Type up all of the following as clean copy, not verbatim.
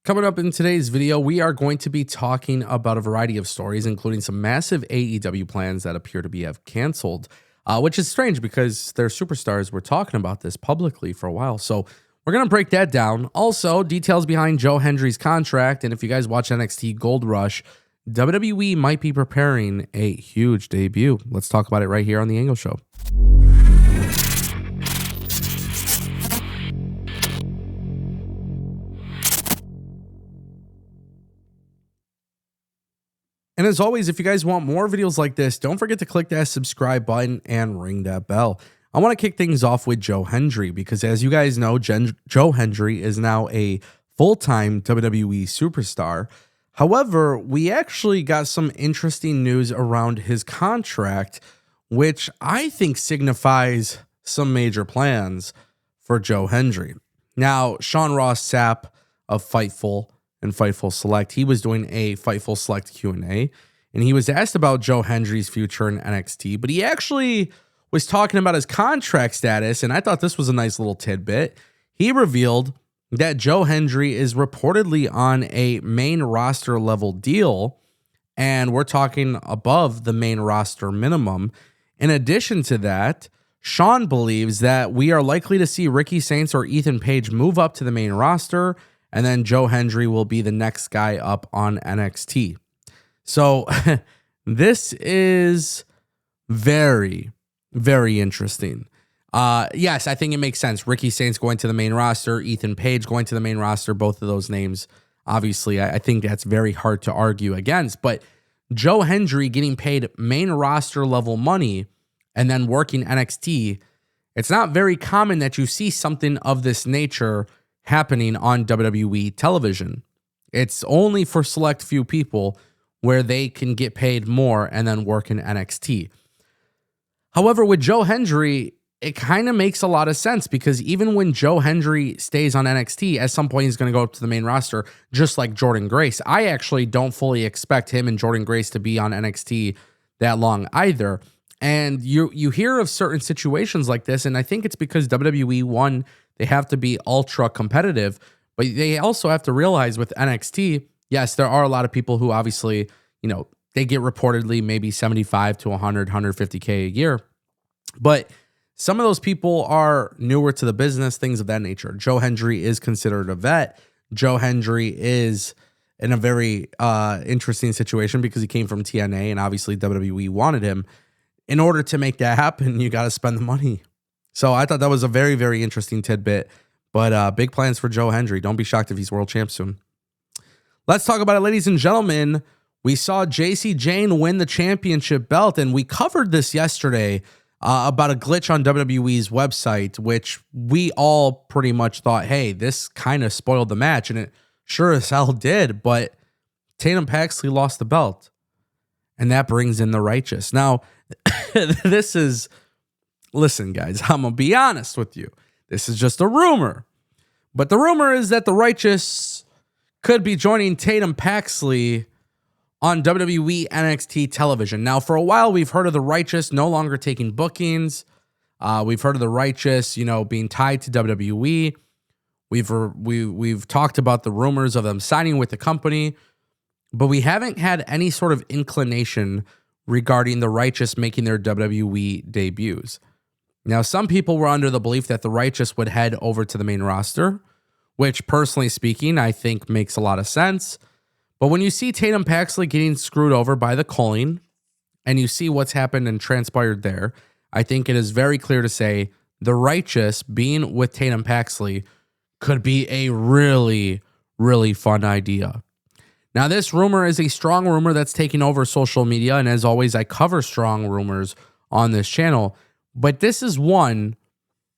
Coming up in today's video, we are going to be talking about a variety of stories, including some massive AEW plans that appear to have canceled, which is strange because they're superstars. We're talking about this publicly for a while. So we're going to break that down. Also, details behind Joe Hendry's contract. And if you guys watch NXT Gold Rush, WWE might be preparing a huge debut. Let's talk about it right here on the Ango Show. And as always, if you guys want more videos like this, don't forget to click that subscribe button and ring that bell. I want to kick things off with Joe Hendry because, as you guys know, Joe Hendry is now a full-time WWE superstar. However, we actually got some interesting news around his contract, which I think signifies some major plans for Joe Hendry. Now, Sean Ross Sapp of Fightful and Fightful Select, he was doing a Fightful Select Q&A, and he was asked about Joe Hendry's future in NXT, but he actually was talking about his contract status, and I thought this was a nice little tidbit. He revealed that Joe Hendry is reportedly on a main roster level deal, and we're talking above the main roster minimum. In addition to that, Sean believes that we are likely to see Ricky Saints or Ethan Page move up to the main roster, and then Joe Hendry will be the next guy up on NXT. So this is very, very interesting. Yes, I think it makes sense. Ricky Saints going to the main roster, Ethan Page going to the main roster, both of those names, obviously, I think that's very hard to argue against. But Joe Hendry getting paid main roster level money and then working NXT, it's not very common that you see something of this nature happening on WWE television. It's only for select few people where they can get paid more and then work in NXT. However, with Joe Hendry, it kind of makes a lot of sense because even when Joe Hendry stays on NXT, at some point he's going to go up to the main roster, just like Jordan Grace. I actually don't fully expect him and Jordan Grace to be on NXT that long either. And you hear of certain situations like this, and I think it's because WWE, one, they have to be ultra competitive, but they also have to realize with NXT, yes, there are a lot of people who obviously, they get reportedly maybe 75 to 100, 150K a year. But some of those people are newer to the business, things of that nature. Joe Hendry is considered a vet. Joe Hendry is in a very interesting situation because he came from TNA and obviously WWE wanted him. In order to make that happen, you got to spend the money. So I thought that was a very, very interesting tidbit, but big plans for Joe Hendry. Don't be shocked if he's world champ soon. Let's talk about it, ladies and gentlemen. We saw JC Jane win the championship belt, and we covered this yesterday about a glitch on WWE's website, which we all pretty much thought, hey, this kind of spoiled the match, and it sure as hell did, but Tatum Paxley lost the belt, and that brings in the Righteous. Now, listen, guys, I'm going to be honest with you. This is just a rumor. But the rumor is that the Righteous could be joining Tatum Paxley on WWE NXT television. Now, for a while, we've heard of the Righteous no longer taking bookings. We've heard of the Righteous, being tied to WWE. We've talked about the rumors of them signing with the company, but we haven't had any sort of inclination regarding the Righteous making their WWE debuts. Now, some people were under the belief that the Righteous would head over to the main roster, which, personally speaking, I think makes a lot of sense. But when you see Tatum Paxley getting screwed over by the culling, and you see what's happened and transpired there, I think it is very clear to say the Righteous being with Tatum Paxley could be a really, really fun idea. Now, this rumor is a strong rumor that's taking over social media, and as always, I cover strong rumors on this channel. But this is one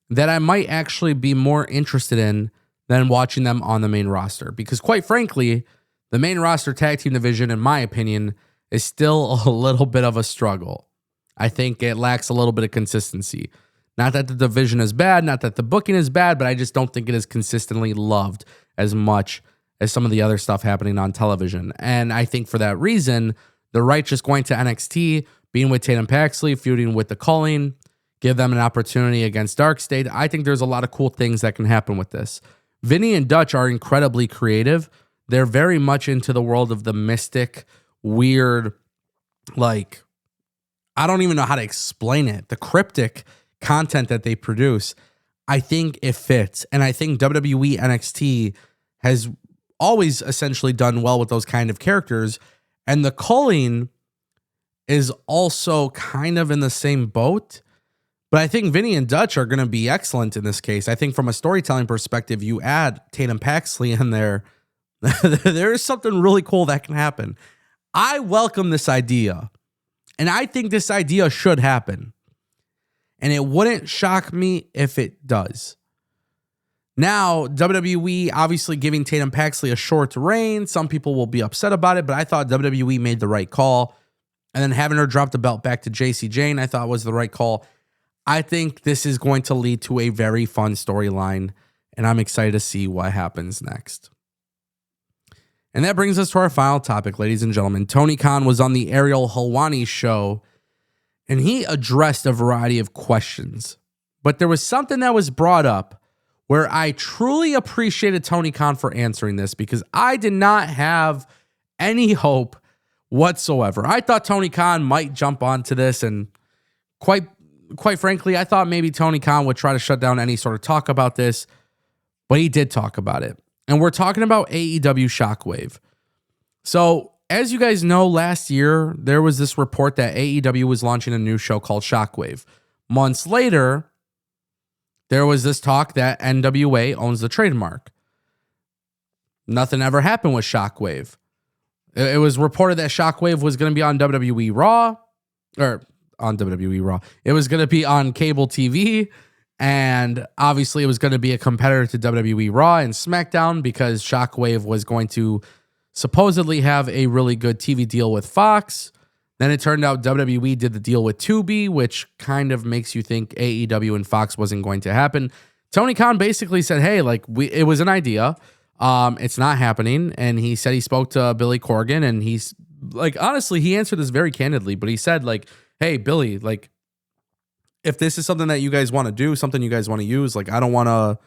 that I might actually be more interested in than watching them on the main roster. Because quite frankly, the main roster tag team division, in my opinion, is still a little bit of a struggle. I think it lacks a little bit of consistency. Not that the division is bad, not that the booking is bad, but I just don't think it is consistently loved as much as some of the other stuff happening on television. And I think for that reason, the Righteous going to NXT, being with Tatum Paxley, feuding with the Culling, give them an opportunity against Dark State. I think there's a lot of cool things that can happen with this. Vinny and Dutch are incredibly creative. They're very much into the world of the mystic, weird, like, I don't even know how to explain it. The cryptic content that they produce, I think it fits. And I think WWE NXT has always essentially done well with those kind of characters. And the culling is also kind of in the same boat. But I think Vinny and Dutch are going to be excellent in this case. I think from a storytelling perspective, you add Tatum Paxley in there, there is something really cool that can happen. I welcome this idea. And I think this idea should happen. And it wouldn't shock me if it does. Now, WWE obviously giving Tatum Paxley a short reign. Some people will be upset about it, but I thought WWE made the right call. And then having her drop the belt back to JC Jane, I thought was the right call. I think this is going to lead to a very fun storyline, and I'm excited to see what happens next. And that brings us to our final topic, ladies and gentlemen. Tony Khan was on the Ariel Helwani show, and he addressed a variety of questions. But there was something that was brought up where I truly appreciated Tony Khan for answering this, because I did not have any hope whatsoever. I thought Tony Khan might jump onto this, and quite frankly, I thought maybe Tony Khan would try to shut down any sort of talk about this, but he did talk about it. And we're talking about AEW Shockwave. So, as you guys know, last year, there was this report that AEW was launching a new show called Shockwave. Months later, there was this talk that NWA owns the trademark. Nothing ever happened with Shockwave. It was reported that Shockwave was going to be on WWE Raw, or on WWE Raw. It was going to be on cable TV, and obviously it was going to be a competitor to WWE Raw and SmackDown, because Shockwave was going to supposedly have a really good TV deal with Fox. Then it turned out WWE did the deal with Tubi, which kind of makes you think AEW and Fox wasn't going to happen. Tony Khan basically said, hey, it was an idea. It's not happening. And he said he spoke to Billy Corgan, and he's like, honestly, he answered this very candidly, but he said, like, hey, Billy, like, if this is something that you guys want to do, something you guys want to use, like, I don't want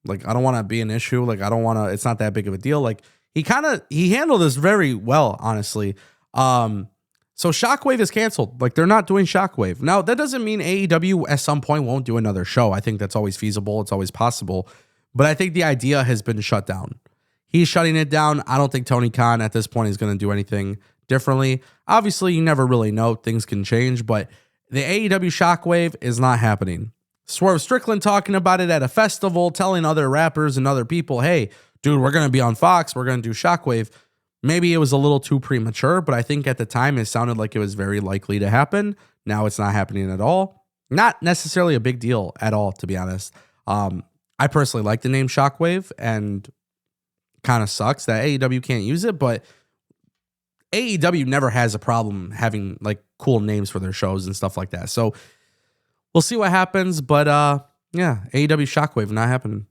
to be an issue. Like, it's not that big of a deal. Like, he handled this very well, honestly. So Shockwave is canceled. Like, they're not doing Shockwave. Now, that doesn't mean AEW at some point won't do another show. I think that's always feasible. It's always possible. But I think the idea has been shut down. He's shutting it down. I don't think Tony Khan at this point is going to do anything differently. Obviously, you never really know. Things can change, but the AEW Shockwave is not happening. Swerve Strickland talking about it at a festival, telling other rappers and other people, hey, dude, we're going to be on Fox. We're going to do Shockwave. Maybe it was a little too premature, but I think at the time it sounded like it was very likely to happen. Now it's not happening at all. Not necessarily a big deal at all, to be honest. I personally like the name Shockwave, and kind of sucks that AEW can't use it, but AEW never has a problem having like cool names for their shows and stuff like that. So we'll see what happens, but yeah, AEW Shockwave not happening.